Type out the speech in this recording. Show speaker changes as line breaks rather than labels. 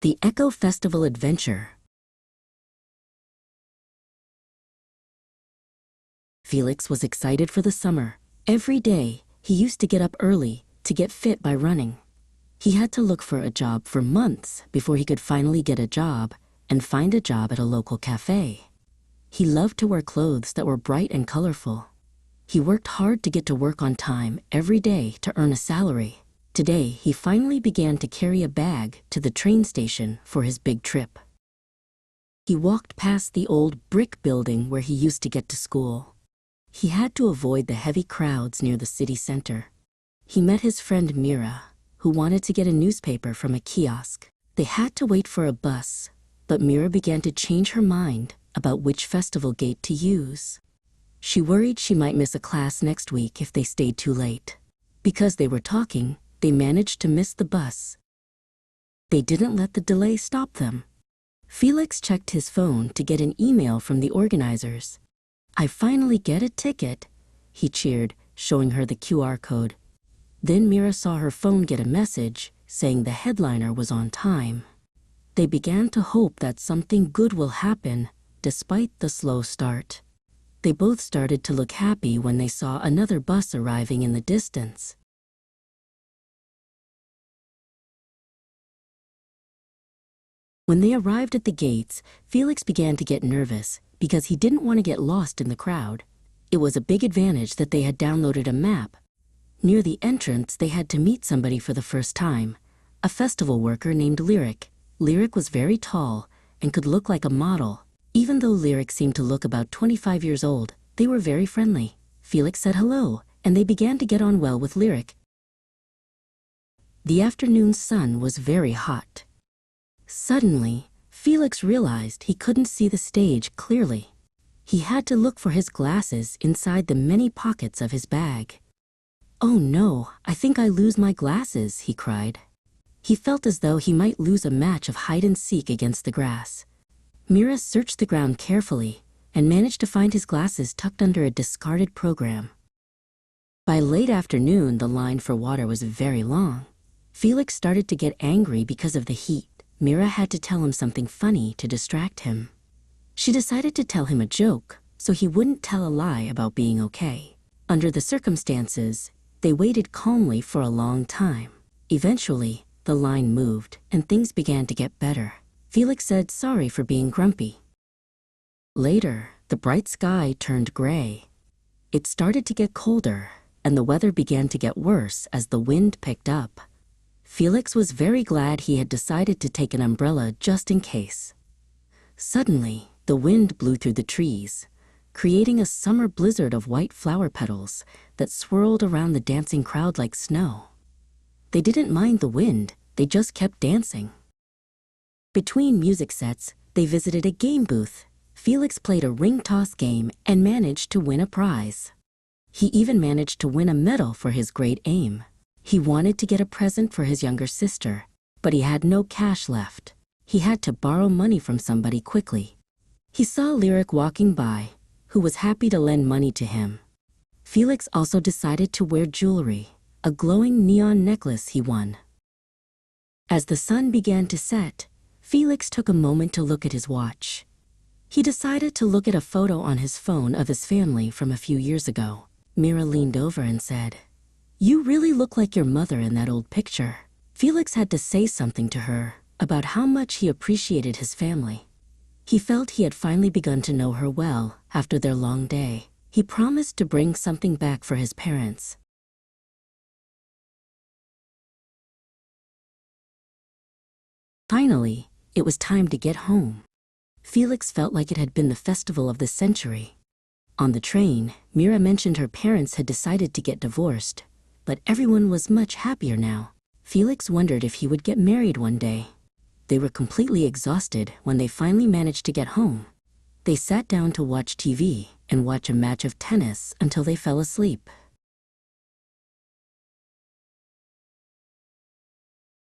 The Echo Festival Adventure. Felix was excited for the summer. Every day, he used to get up early to get fit by running. He had to look for a job for months before he could finally get a job and find a job at a local cafe. He loved to wear clothes that were bright and colorful. He worked hard to get to work on time every day to earn a salary. Today, he finally began to carry a bag to the train station for his big trip. He walked past the old brick building where he used to get to school. He had to avoid the heavy crowds near the city center. He met his friend Mira, who wanted to get a newspaper from a kiosk. They had to wait for a bus, but Mira began to change her mind about which festival gate to use. She worried she might miss a class next week if they stayed too late. Because they were talking, they managed to miss the bus. They didn't let the delay stop them. Felix checked his phone to get an email from the organizers. "I finally get a ticket," he cheered, showing her the QR code. Then Mira saw her phone get a message saying the headliner was on time. They began to hope that something good will happen, despite the slow start. They both started to look happy when they saw another bus arriving in the distance. When they arrived at the gates, Felix began to get nervous because he didn't want to get lost in the crowd. It was a big advantage that they had downloaded a map. Near the entrance, they had to meet somebody for the first time, a festival worker named Lyric. Lyric was very tall and could look like a model. Even though Lyric seemed to look about 25 years old, they were very friendly. Felix said hello, and they began to get on well with Lyric. The afternoon sun was very hot. Suddenly, Felix realized he couldn't see the stage clearly. He had to look for his glasses inside the many pockets of his bag. "Oh no, I think I lose my glasses," he cried. He felt as though he might lose a match of hide-and-seek against the grass. Mira searched the ground carefully and managed to find his glasses tucked under a discarded program. By late afternoon, the line for water was very long. Felix started to get angry because of the heat. Mira had to tell him something funny to distract him. She decided to tell him a joke so he wouldn't tell a lie about being okay. Under the circumstances, they waited calmly for a long time. Eventually, the line moved and things began to get better. Felix said sorry for being grumpy. Later, the bright sky turned gray. It started to get colder, and the weather began to get worse as the wind picked up. Felix was very glad he had decided to take an umbrella just in case. Suddenly, the wind blew through the trees, creating a summer blizzard of white flower petals that swirled around the dancing crowd like snow. They didn't mind the wind, they just kept dancing. Between music sets, they visited a game booth. Felix played a ring toss game and managed to win a prize. He even managed to win a medal for his great aim. He wanted to get a present for his younger sister, but he had no cash left. He had to borrow money from somebody quickly. He saw Lyric walking by, who was happy to lend money to him. Felix also decided to wear jewelry, a glowing neon necklace he won. As the sun began to set, Felix took a moment to look at his watch. He decided to look at a photo on his phone of his family from a few years ago. Mira leaned over and said, "You really look like your mother in that old picture." Felix had to say something to her about how much he appreciated his family. He felt he had finally begun to know her well after their long day. He promised to bring something back for his parents. Finally, it was time to get home. Felix felt like it had been the festival of the century. On the train, Mira mentioned her parents had decided to get divorced, but everyone was much happier now. Felix wondered if he would get married one day. They were completely exhausted when they finally managed to get home. They sat down to watch TV and watch a match of tennis until they fell asleep.